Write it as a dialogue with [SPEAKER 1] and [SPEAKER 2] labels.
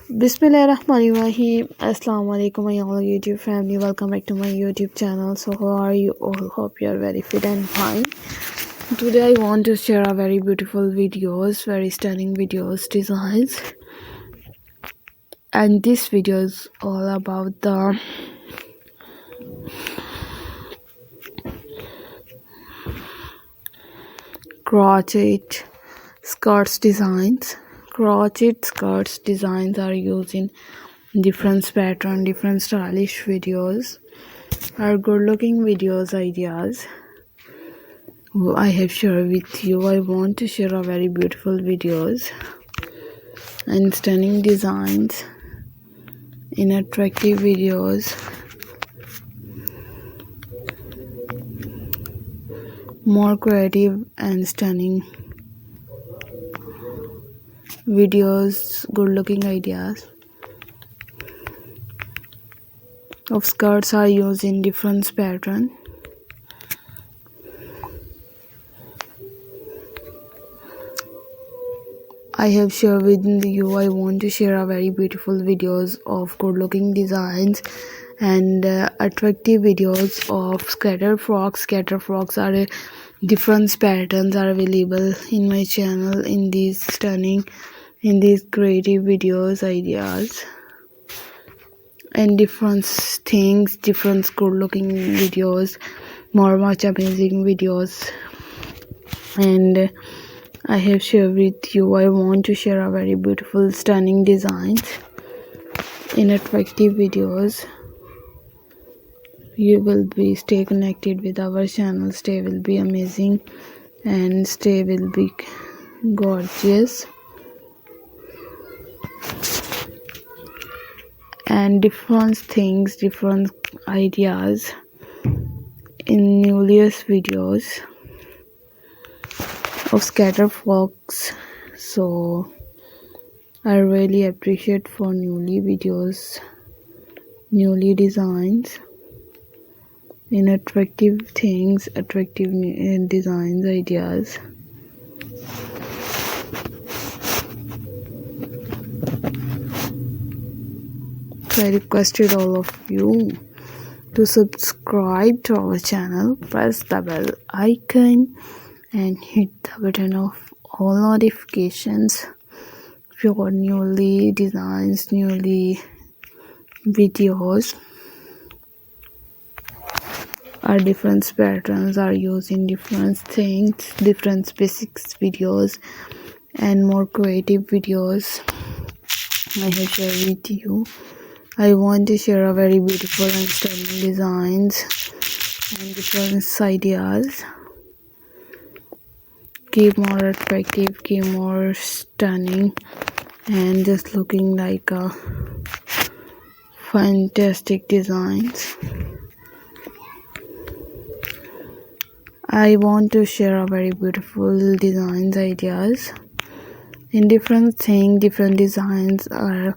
[SPEAKER 1] Bismillahirrahmanirrahim. Assalamu alaikum my all YouTube family. Welcome back to my YouTube channel. So how are you all? Hope you are very fit and fine. Today I want to share a very beautiful videos, very stunning videos, designs. And this video is all about the crochet skirts designs. Crochet skirts designs are used in different pattern, different stylish videos, are good looking videos ideas I have shared with you. I want to share a very beautiful videos and stunning designs in attractive videos, more creative and stunning videos, good looking ideas of skirts are used in different pattern. I have shared with you. I want to share a very beautiful videos of good looking designs and attractive videos of scatter frocks. Scatter frocks are different patterns are available in my channel in these stunning, in these creative videos ideas and different things, different good looking videos, much amazing videos. And I have shared with you. I want to share a very beautiful stunning designs in attractive videos. You will be stay connected with our channel. Stay will be amazing and stay will be gorgeous and different things, different ideas in newest videos of scatter frocks. So I really appreciate for newly videos, newly designs in attractive things, attractive designs ideas. So I requested all of you to subscribe to our channel, press the bell icon and hit the button of all notifications for newly designs, newly videos. Our different patterns are used in different things, different basics videos and more creative videos I have shared with you. I want to share a very beautiful and stunning designs and different ideas. Keep more attractive, keep more stunning and just looking like a fantastic designs. I want to share a very beautiful designs ideas in different things, different designs are